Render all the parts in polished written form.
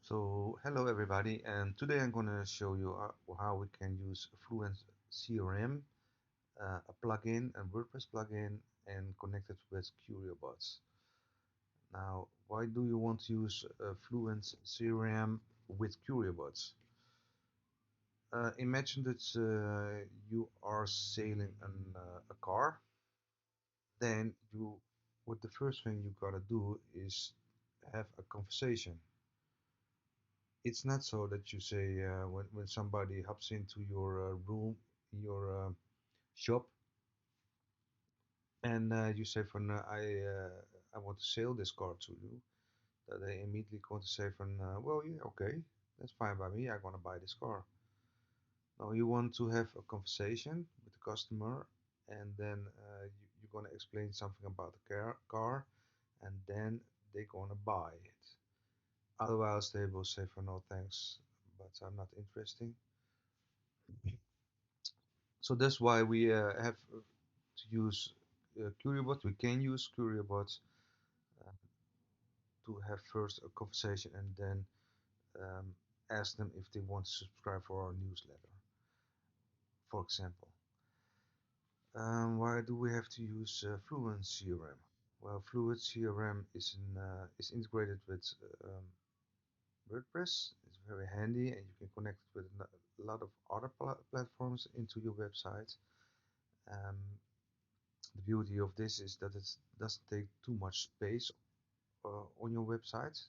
So hello everybody, and today I'm going to show you how we can use Fluent CRM, a plugin, a WordPress plugin, and connect it with Quriobot. Now, why do you want to use Fluent CRM with Quriobot? Imagine that you are sailing a car, then what the first thing you gotta do is have a conversation. It's not so that you say when somebody hops into your room, your shop, and you say, "From I want to sell this car to you." That they immediately going to say, "From well, yeah, okay, that's fine by me. I'm gonna buy this car." No, you want to have a conversation with the customer, and then you're gonna explain something about the car, and then they're gonna buy it. Otherwise, they will say, "For no thanks, but I'm not interested." So that's why we have to use Quriobot. We can use Quriobot uh, to have first a conversation and then um, ask them if they want to subscribe for our newsletter, for example. Why do we have to use Fluent CRM? Well, Fluent CRM is integrated with WordPress. It's very handy, and you can connect it with a lot of other platforms into your website. Um, the beauty of this is that it doesn't take too much space on your website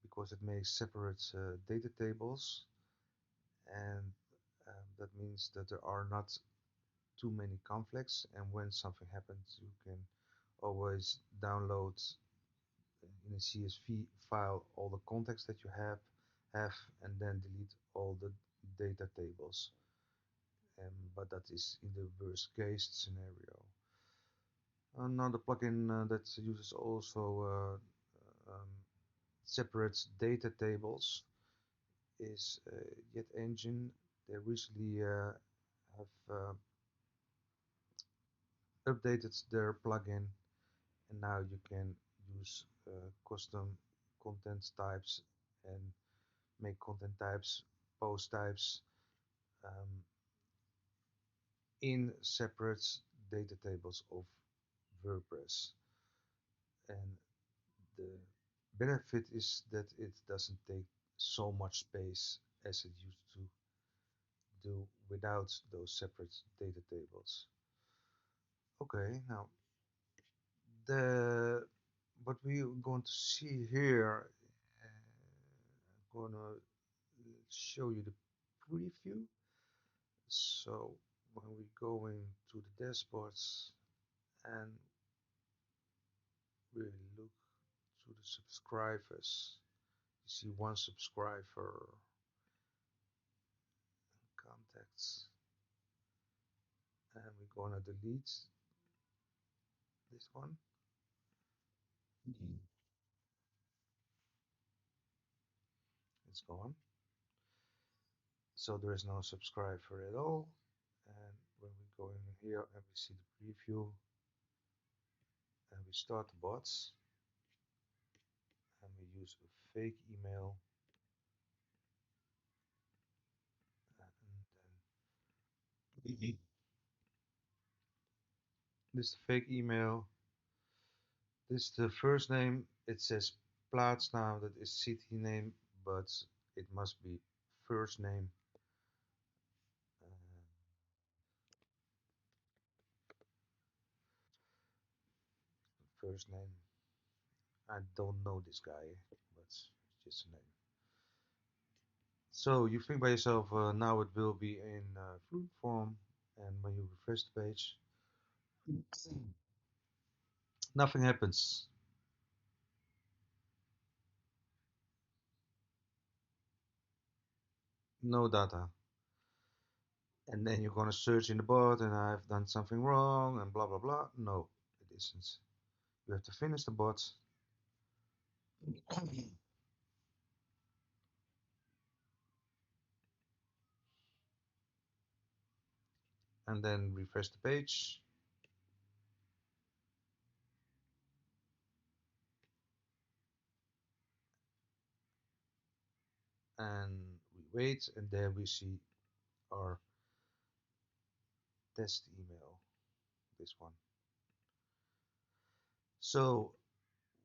because it makes separate data tables, and that means that there are not too many conflicts, and when something happens you can always download in a CSV file all the context that you have and then delete all the data tables, but that is in the worst case scenario. Another plugin that uses also separates data tables is Jet Engine. They recently have updated their plugin, and now you can use custom content types and make content types, post types um, in separate data tables of WordPress. And the benefit is that it doesn't take so much space as it used to do without those separate data tables. Okay, now the what we're going to see here, I'm gonna show you the preview. So when we go into the dashboards and we look to the subscribers, you see one subscriber contacts, and we're gonna delete this one. It's gone. So there is no subscriber at all. And when we go in here and we see the preview and we start the bots and we use a fake email, and then this is the fake email. This is the first name. It says plaatsnaam, that is city name, but it must be first name. Uh, First name. I don't know this guy, but it's just a name. So you think by yourself, now it will be in fluent form, and when you refresh the page, nothing happens. No data. And then you're gonna search in the bot, and I've done something wrong, and blah blah blah. No, it isn't. You have to finish the bot, and then refresh the page. and we wait, and there we see our test email, this one. So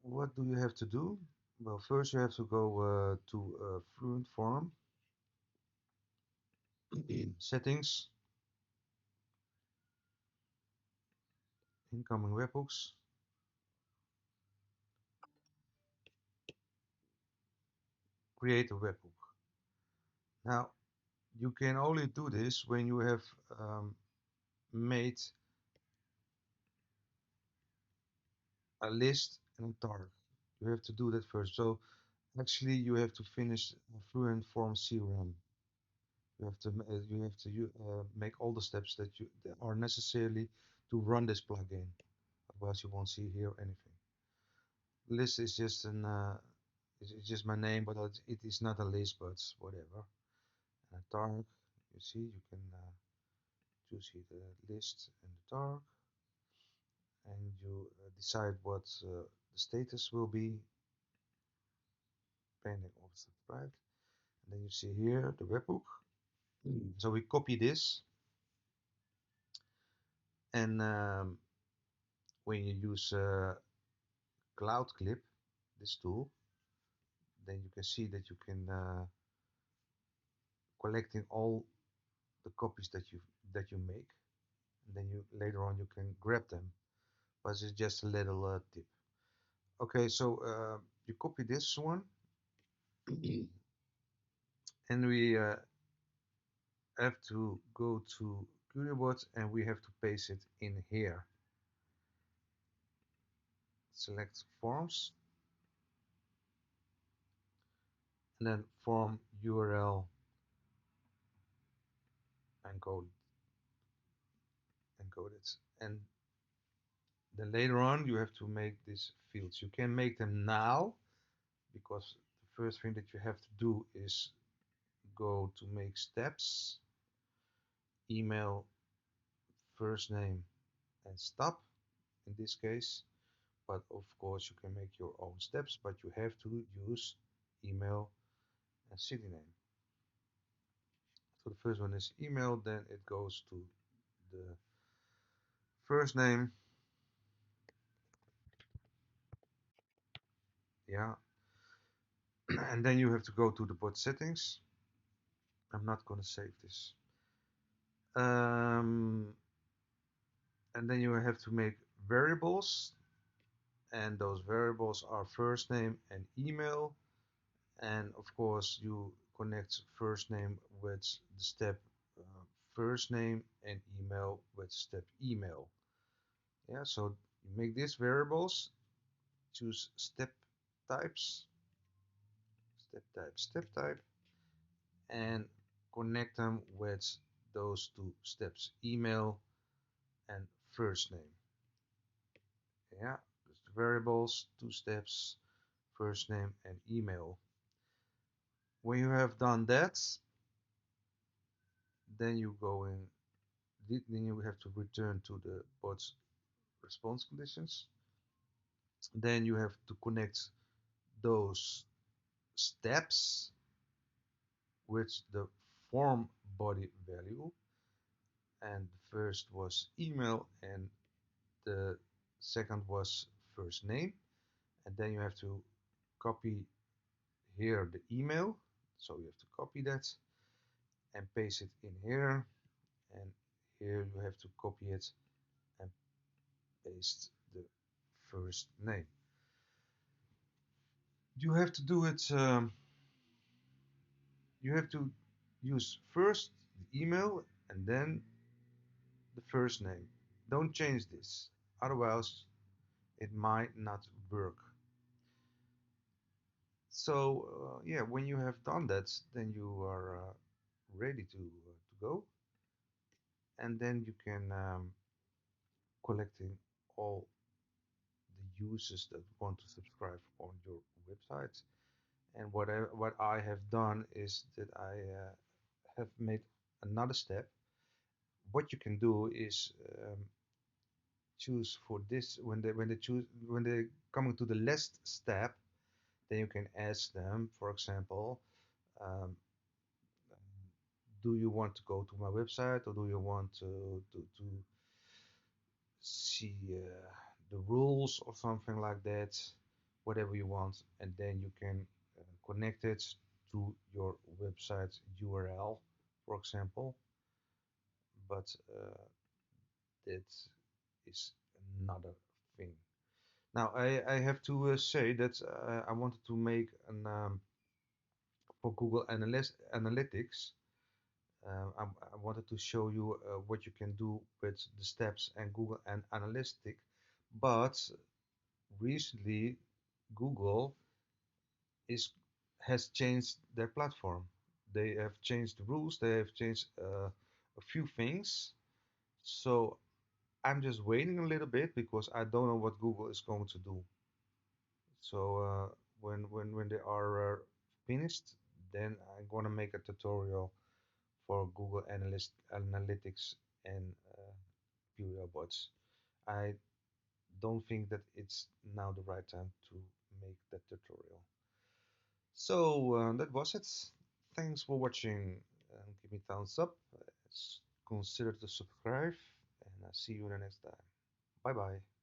what do you have to do? Well, first you have to go to Fluent Forum, settings, incoming webhooks, create a webhook. Now, you can only do this when you have made a list and a target. You have to do that first. So actually, you have to finish Fluent Form CRM. You have to make all the steps that are necessarily to run this plugin. Otherwise, you won't see here anything. List is just it's just my name, but it is not a list, but whatever. And a target, you see, you can choose here the list and the target, and you decide what the status will be pending or subscribed. And then you see here the webhook. So we copy this, and when you use Cloud Clip, this tool, then you can see that you can collecting all the copies that you make, and then you later on you can grab them. But it's just a little tip. Okay, so you copy this one, and we have to go to Quriobot, and we have to paste it in here. Select forms, and then form URL, encode it, and then later on you have to make these fields. You can make them now, because the first thing that you have to do is go to make steps, email, first name, and stop in this case. But of course you can make your own steps, but you have to use email and city name. So the first one is email, then it goes to the first name, yeah, and then you have to go to the bot settings. I'm not going to save this. And then you have to make variables, and those variables are first name and email, and of course you connect first name with the step first name and email with step email. Yeah, so you make these variables, choose types, step type, and connect them with those two steps, email and first name. Yeah, just the variables, two steps, first name and email. When you have done that, then you go in, then you have to return to the bot's response conditions. Then you have to connect those steps with the form body value, and the first was email and the second was first name, and then you have to copy here the email, so you have to copy that and paste it in here, and here you have to copy it and paste the first name. You have to do it, you have to use first the email and then the first name. Don't change this, otherwise it might not work. So yeah, when you have done that, then you are ready to go, and then you can collecting all the users that want to subscribe on your website. And what I have done is that I have made another step. What you can do is choose for this when they coming to the last step, then you can ask them, for example, Um, do you want to go to my website, or do you want to see the rules or something like that? Whatever you want, and then you can connect it to your website URL, for example. But that is another thing. Now, I have to say that I wanted to make an for Google Analytics. I wanted to show you what you can do with the steps and Google and Analytics, but recently Google is has changed their platform. They have changed the rules. They have changed a few things. So I'm just waiting a little bit because I don't know what Google is going to do. So when they are finished, then I'm gonna make a tutorial for Google Analytics and Quriobot. I don't think that it's now the right time to make that tutorial. So that was it. Thanks for watching. Give me thumbs up. Consider to subscribe, and I'll see you the next time. Bye bye.